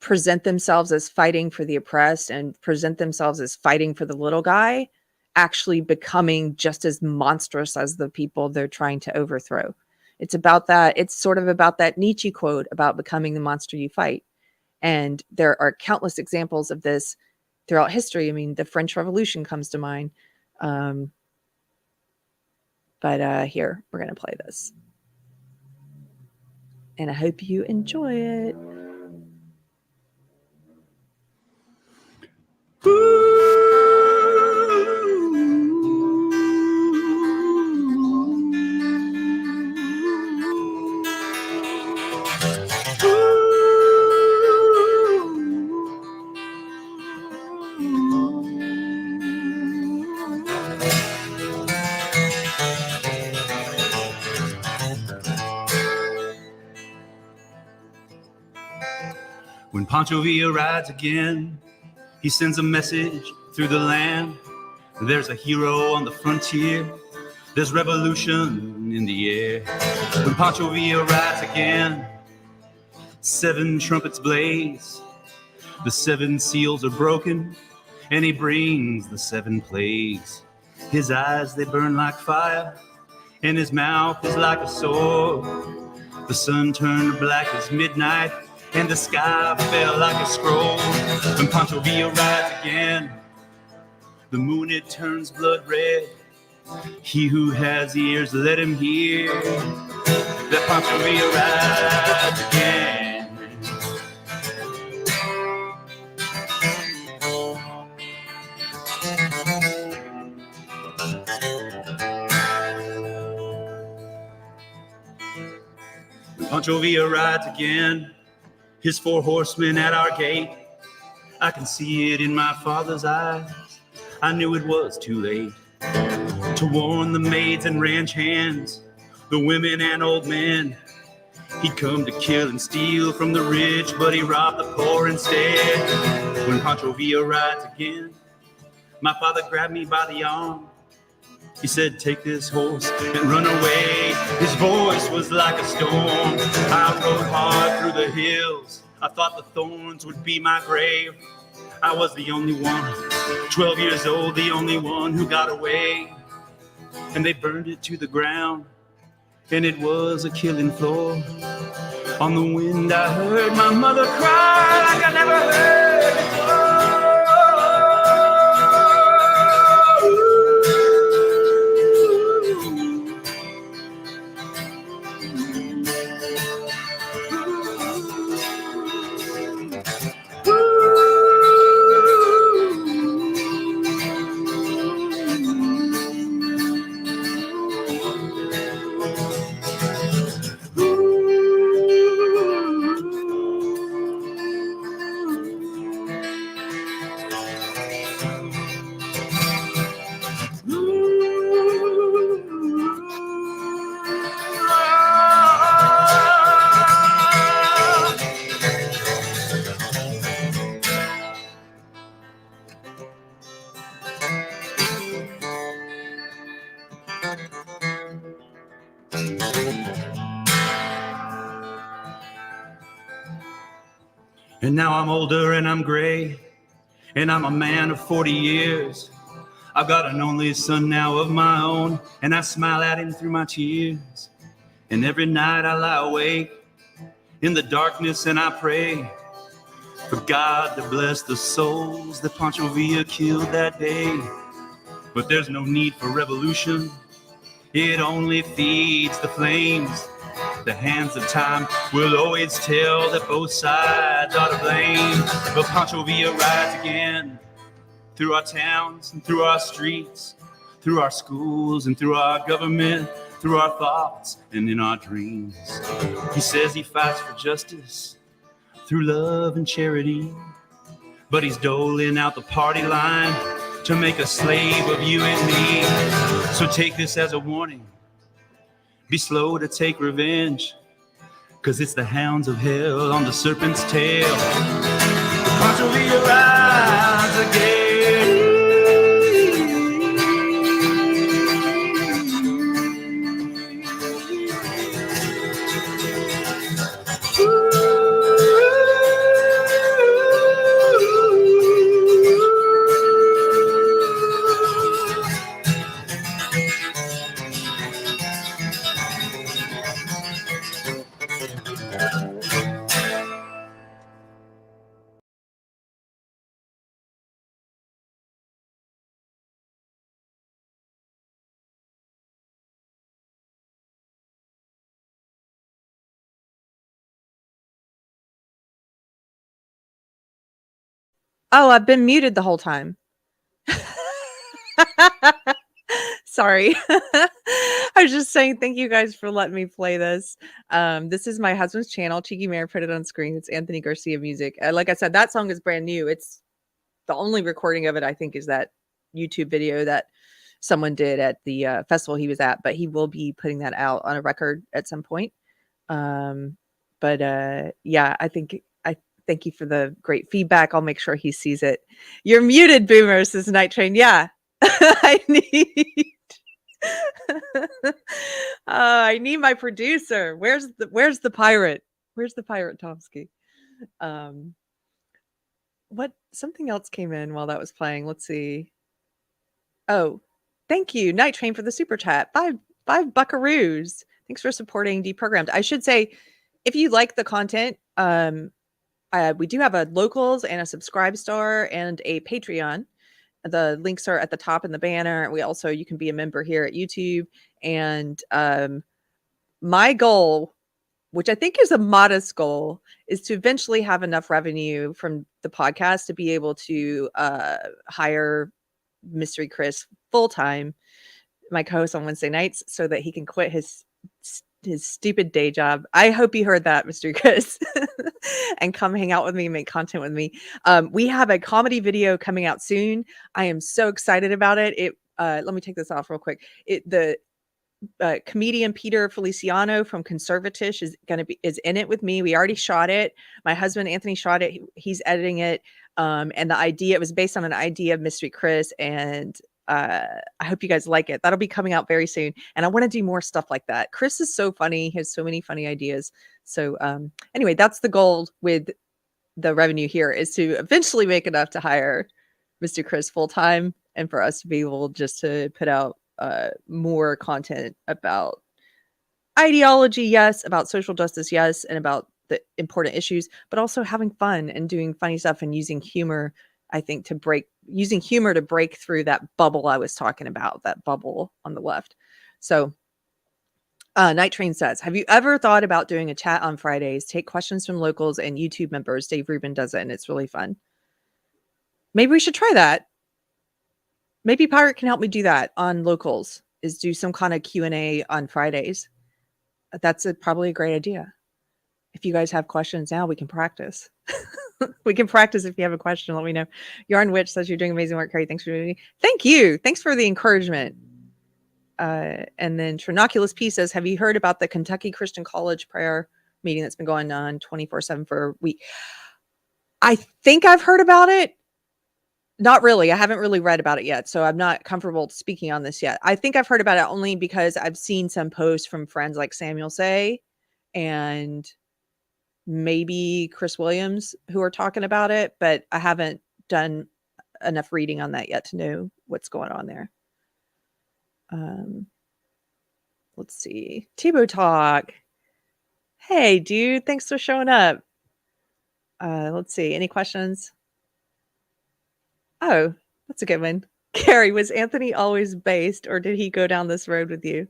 present themselves as fighting for the oppressed and present themselves as fighting for the little guy, actually becoming just as monstrous as the people they're trying to overthrow. It's about that. It's sort of about that Nietzsche quote about becoming the monster you fight. And there are countless examples of this throughout history. I mean, the French Revolution comes to mind. But here, we're going to play this. And I hope you enjoy it. When Pancho Villa rides again, he sends a message through the land. There's a hero on the frontier. There's revolution in the air. When Pancho Villa rides again, 7 trumpets blaze. The 7 seals are broken, and he brings the 7 plagues. His eyes, they burn like fire, and his mouth is like a sword. The sun turned black as midnight, and the sky fell like a scroll. When Pancho Villa rides again, the moon, it turns blood red. He who has ears, let him hear that Pancho Villa rides again. When Pancho Villa rides again, his 4 horsemen at our gate. I can see it in my father's eyes. I knew it was too late to warn the maids and ranch hands, the women and old men. He'd come to kill and steal from the rich, but he robbed the poor instead. When Pancho Villa rides again, my father grabbed me by the arm. He said, take this horse and run away. His voice was like a storm. I rode hard through the hills. I thought the thorns would be my grave. I was the only one, 12 years old, the only one who got away. And they burned it to the ground, and it was a killing floor. On the wind I heard my mother cry like I never heard before. And now I'm older and I'm gray, and I'm a man of 40 years. I've got an only son now of my own, and I smile at him through my tears. And every night I lie awake in the darkness and I pray for God to bless the souls that Pancho Villa killed that day. But there's no need for revolution. It only feeds the flames. The hands of time will always tell that both sides are to blame. But Pancho Villa rides again through our towns and through our streets, through our schools and through our government, through our thoughts and in our dreams. He says he fights for justice through love and charity, but he's doling out the party line to make a slave of you and me. So take this as a warning. Be slow to take revenge, 'cause it's the hounds of hell on the serpent's tail. Pancho Villa rides again. Oh, I've been muted the whole time. Sorry. I was just saying thank you guys for letting me play this. This is my husband's channel. Cheeky Mare put it on screen. It's Anthony Garcia music. Like I said, that song is brand new. It's the only recording of it, I think, is that YouTube video that someone did at the festival he was at, but he will be putting that out on a record at some point. Yeah, I thank you for the great feedback. I'll make sure he sees it. You're muted, Boomer, says Night Train. Yeah. I need I need my producer. Where's the pirate? Where's the pirate, Tomsky? What something else came in while that was playing. Let's see. Oh, thank you, Night Train, for the super chat. Five buckaroos. Thanks for supporting Deprogrammed. I should say, if you like the content, we do have a locals and a subscribe star and a Patreon. The links are at the top in the banner. You can be a member here at YouTube. And my goal, which I think is a modest goal, is to eventually have enough revenue from the podcast to be able to hire Mystery Chris full-time, my co-host on Wednesday nights, so that he can quit his stupid day job. I hope you heard that, Mr. Chris, and come hang out with me and make content with me. We have a comedy video coming out soon. I am so excited about it. Let me take this off real quick. The comedian Peter Feliciano from Conservatish is in it with me. We already shot it. My husband Anthony shot it. He's editing it. And it was based on an idea of Mystery Chris, and I hope you guys like it. That'll be coming out very soon. And I want to do more stuff like that. Chris is so funny. He has so many funny ideas. So anyway, that's the goal with the revenue here, is to eventually make enough to hire Mr. Chris full-time, and for us to be able just to put out more content about ideology, yes, about social justice, yes, and about the important issues, but also having fun and doing funny stuff and using humor, I think, to break through that bubble I was talking about, that bubble on the left. So Night Train says, have you ever thought about doing a chat on Fridays, take questions from locals and YouTube members? Dave Rubin does it, and it's really fun. Maybe we should try that. Maybe Pirate can help me do that on locals, is do some kind of Q&A on Fridays. That's probably a great idea. If you guys have questions now, we can practice. We can practice. If you have a question, let me know. Yarn Witch says, you're doing amazing work, Keri. Thanks for doing it. Thank you. Thanks for the encouragement. And then Trinoculus P says, have you heard about the Kentucky Christian College prayer meeting that's been going on 24/7 for a week? I think I've heard about it. Not really. I haven't really read about it yet, so I'm not comfortable speaking on this yet. I think I've heard about it only because I've seen some posts from friends like Samuel Say and maybe Chris Williams who are talking about it, but I haven't done enough reading on that yet to know what's going on there. Let's see. Tebow Talk. Hey, dude. Thanks for showing up. Let's see. Any questions? Oh, that's a good one. Keri, was Anthony always based, or did he go down this road with you?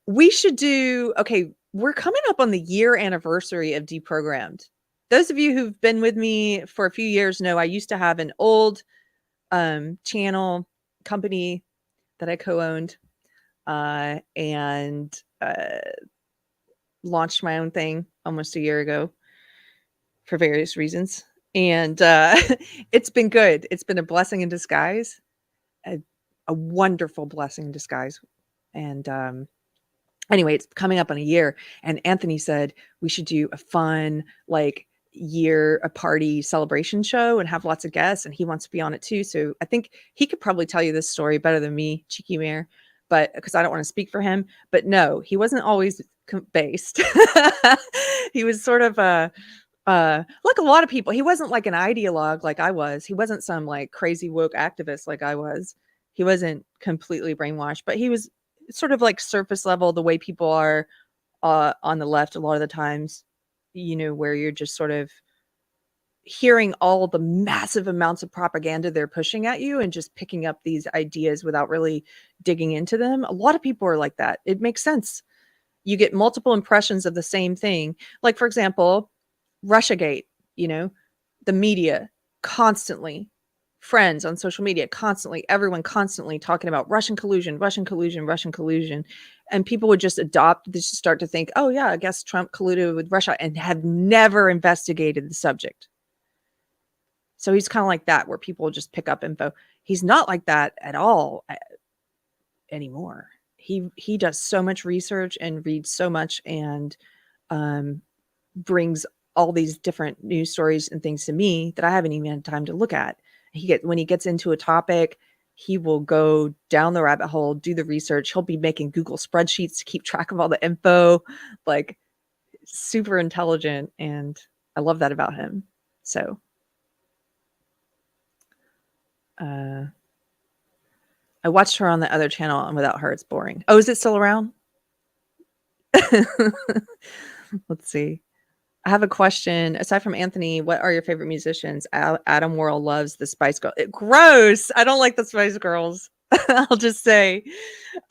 We should do okay, we're coming up on the year anniversary of Deprogrammed. Those of you who've been with me for a few years know I used to have an old channel company that I co-owned and launched my own thing almost a year ago for various reasons. And it's been good. It's been a blessing in disguise, a wonderful blessing in disguise. And anyway, it's coming up on a year. And Anthony said we should do a fun, like, a party celebration show and have lots of guests. And he wants to be on it too. So I think he could probably tell you this story better than me, Cheeky Mare, but because I don't want to speak for him. But no, he wasn't always based. He was sort of like a lot of people. He wasn't like an ideologue like I was. He wasn't some like crazy woke activist like I was. He wasn't completely brainwashed, but he was sort of like surface level, the way people are on the left a lot of the times, where you're just sort of hearing all the massive amounts of propaganda they're pushing at you and just picking up these ideas without really digging into them. A lot of people are like that. It makes sense. You get multiple impressions of the same thing. Like, for example, Russiagate, the media constantly, friends on social media constantly, everyone constantly talking about Russian collusion, Russian collusion, Russian collusion. And people would just start to think, oh yeah, I guess Trump colluded with Russia, and have never investigated the subject. So he's kind of like that, where people just pick up info. He's not like that at all anymore. He does so much research and reads so much and brings all these different news stories and things to me that I haven't even had time to look at. When he gets into a topic, he will go down the rabbit hole, do the research. He'll be making Google spreadsheets to keep track of all the info, like super intelligent. And I love that about him. So, I watched her on the other channel, and without her, it's boring. Oh, is it still around? Let's see. I have a question. Aside from Anthony, what are your favorite musicians? Adam Worrell loves the Spice Girls. Gross. I don't like the Spice Girls. I'll just say,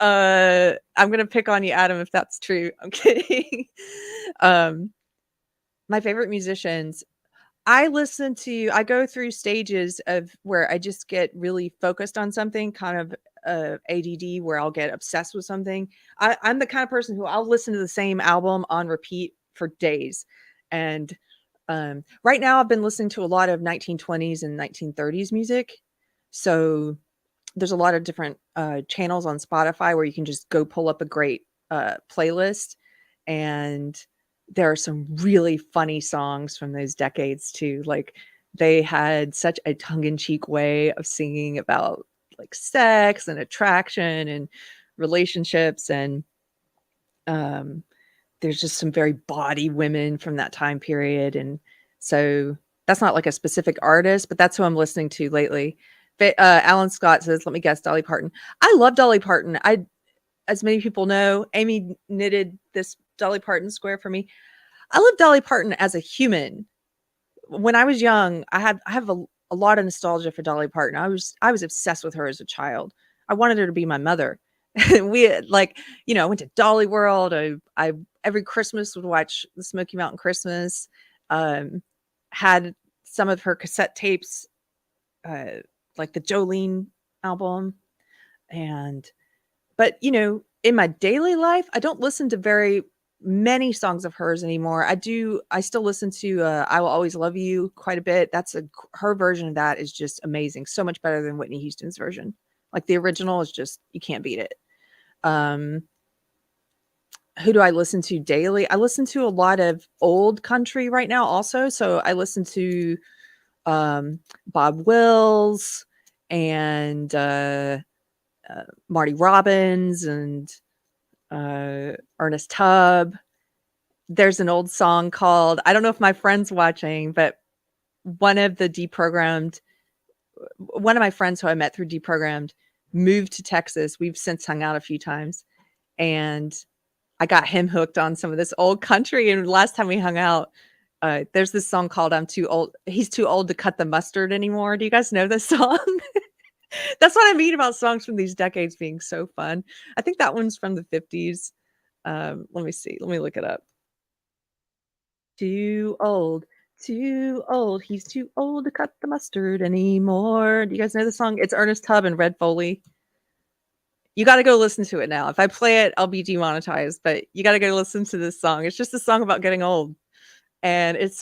I'm going to pick on you, Adam, if that's true. I'm kidding. My favorite musicians, I go through stages of where I just get really focused on something, kind of ADD, where I'll get obsessed with something. I'm the kind of person who I'll listen to the same album on repeat for days. And right now I've been listening to a lot of 1920s and 1930s music. So there's a lot of different channels on Spotify where you can just go pull up a great playlist. And there are some really funny songs from those decades too. Like, they had such a tongue-in-cheek way of singing about like sex and attraction and relationships. And there's just some very bawdy women from that time period. And so that's not like a specific artist, but that's who I'm listening to lately. Alan Scott says, let me guess, Dolly Parton. I love Dolly Parton. As many people know, Amy knitted this Dolly Parton square for me. I love Dolly Parton as a human. When I was young, I have a lot of nostalgia for Dolly Parton. I was obsessed with her as a child. I wanted her to be my mother. We went to Dolly World. I every Christmas would watch the Smoky Mountain Christmas. Had some of her cassette tapes, like the Jolene album. But in my daily life, I don't listen to very many songs of hers anymore. I still listen to I Will Always Love You quite a bit. Her version of that is just amazing. So much better than Whitney Houston's version. Like, the original is just, you can't beat it. Who do I listen to daily? I listen to a lot of old country right now also. So I listen to Bob Wills and Marty Robbins and Ernest Tubb. There's an old song called, I don't know if my friend's watching, but one of my friends who I met through Deprogrammed moved to Texas. We've since hung out a few times, and I got him hooked on some of this old country. And last time we hung out, there's this song called I'm Too Old. He's too old to cut the mustard anymore. Do you guys know this song? That's what I mean about songs from these decades being so fun. I think that one's from the 50s. Let me see. Let me look it up. Too old, too old. He's too old to cut the mustard anymore. Do you guys know the song? It's Ernest Tubb and Red Foley. You got to go listen to it now. If I play it, I'll be demonetized, but you got to go listen to this song. It's just a song about getting old. And it's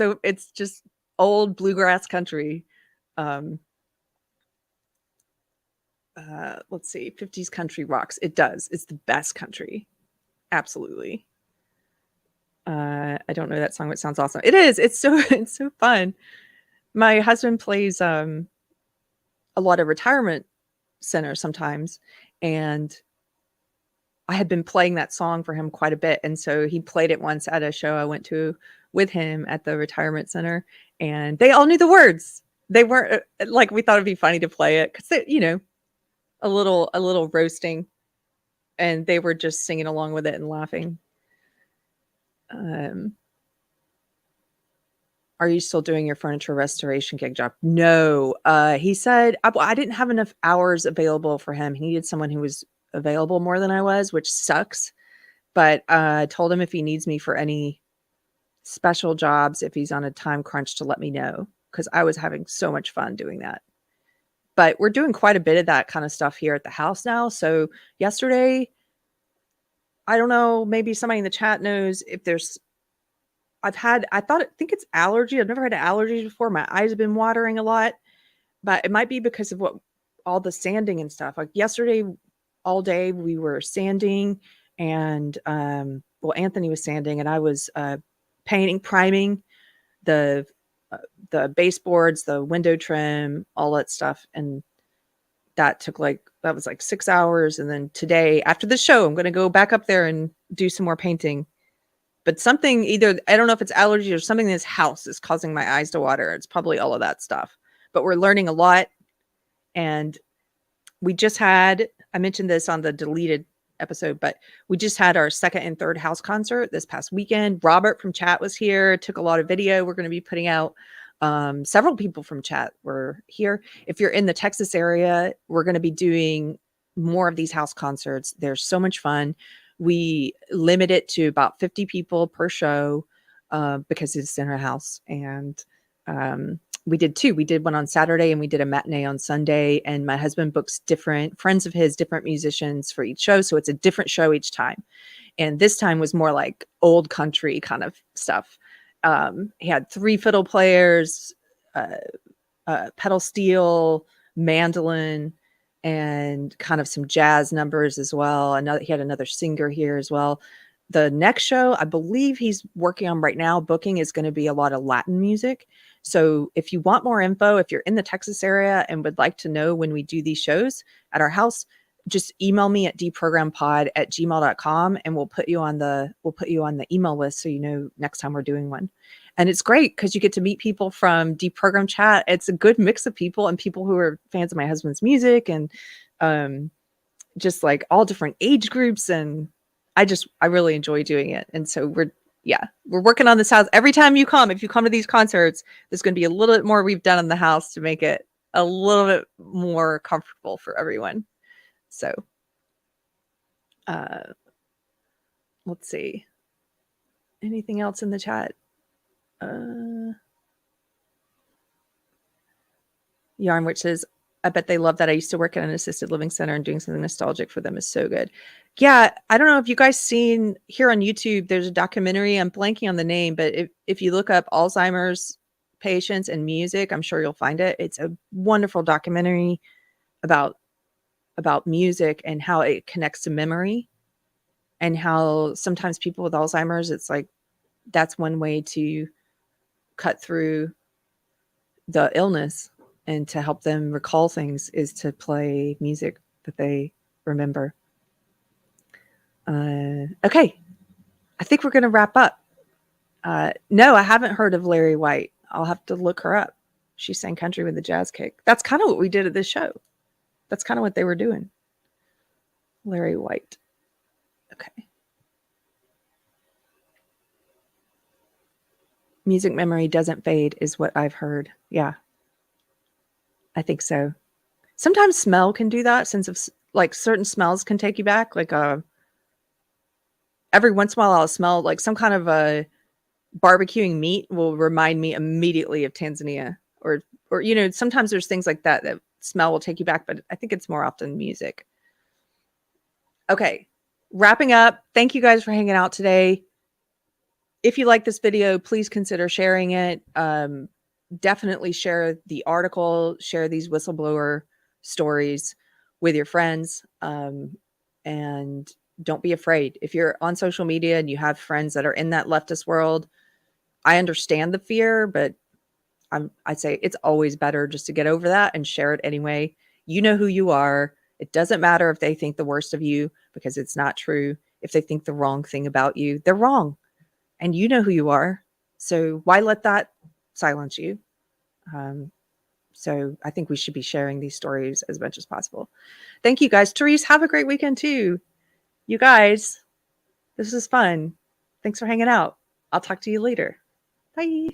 just old bluegrass country. Um, let's see, 50s country rocks. It does. It's the best country. Absolutely. I don't know that song, but it sounds awesome. It is. It's so it's so fun. My husband plays a lot of retirement centers sometimes, and I had been playing that song for him quite a bit, and so he played it once at a show I went to with him at the retirement center, and they all knew the words. They weren't like we thought it'd be funny to play it because a little roasting, and they were just singing along with it and laughing. Um, are you still doing your furniture restoration gig job? No. He said I didn't have enough hours available for him. He needed someone who was available more than I was, which sucks. But I told him if he needs me for any special jobs, if he's on a time crunch, to let me know because I was having so much fun doing that. But we're doing quite a bit of that kind of stuff here at the house now. So yesterday, I don't know, maybe somebody in the chat knows if there's I think it's allergy. I've never had allergies before. My eyes have been watering a lot, but it might be because of what all the sanding and stuff. Like yesterday, all day we were sanding, and well, Anthony was sanding, and I was painting, priming the the baseboards, the window trim, all that stuff, and that was like 6 hours. And then today, after the show, I'm going to go back up there and do some more painting. But something either I don't know if it's allergy or something in this house is causing my eyes to water. It's probably all of that stuff. But we're learning a lot. And we just had, I mentioned this on the deleted episode, but we just had our second and third house concert this past weekend. Robert from chat was here, took a lot of video. We're going to be putting out several people from chat were here. If you're in the Texas area, we're going to be doing more of these house concerts. They're so much fun. We limit it to about 50 people per show because it's in our house. And we did two. We did one on Saturday and we did a matinee on Sunday. And my husband books different friends of his, different musicians for each show. So it's a different show each time. And this time was more like old country kind of stuff. He had 3 fiddle players, pedal steel, mandolin, and kind of some jazz numbers as well. He had another singer here as well. The next show, I believe he's working on right now, booking is going to be a lot of Latin music. So if you want more info, if you're in the Texas area and would like to know when we do these shows at our house, just email me at deprogrampod@gmail.com and we'll put you on the email list so you know next time we're doing one. And it's great because you get to meet people from Deprogram Chat. It's a good mix of people and people who are fans of my husband's music and just like all different age groups. And I really enjoy doing it. And so we're working on this house. Every time if you come to these concerts, there's going to be a little bit more we've done in the house to make it a little bit more comfortable for everyone. So, let's see. Anything else in the chat? Yarn, which says, I bet they love that. I used to work at an assisted living center and doing something nostalgic for them is so good. Yeah, I don't know if you guys seen here on YouTube, there's a documentary. I'm blanking on the name, but if you look up Alzheimer's patients and music, I'm sure you'll find it. It's a wonderful documentary about music and how it connects to memory and how sometimes people with Alzheimer's, it's like that's one way to cut through the illness and to help them recall things is to play music that they remember. Okay. I think we're going to wrap up. No, I haven't heard of Larry White. I'll have to look her up. She sang country with a jazz kick. That's kind of what we did at this show. That's kind of what they were doing. Larry White. Okay. Music memory doesn't fade is what I've heard. Yeah. I think so. Sometimes smell can do that, since of like certain smells can take you back. Like every once in a while I'll smell like some kind of a barbecuing meat will remind me immediately of Tanzania, or you know, sometimes there's things like that that smell will take you back, but I think it's more often music. Okay, wrapping up. Thank you guys for hanging out today. If you like this video, please consider sharing it. Definitely share the article, share these whistleblower stories with your friends. And don't be afraid. If you're on social media and you have friends that are in that leftist world, I understand the fear, but I'd say it's always better just to get over that and share it anyway. You know who you are. It doesn't matter if they think the worst of you, because it's not true. If they think the wrong thing about you, they're wrong. And you know who you are. So why let that silence you? So I think we should be sharing these stories as much as possible. Thank you guys. Therese, have a great weekend too. You guys, this is fun. Thanks for hanging out. I'll talk to you later. Bye.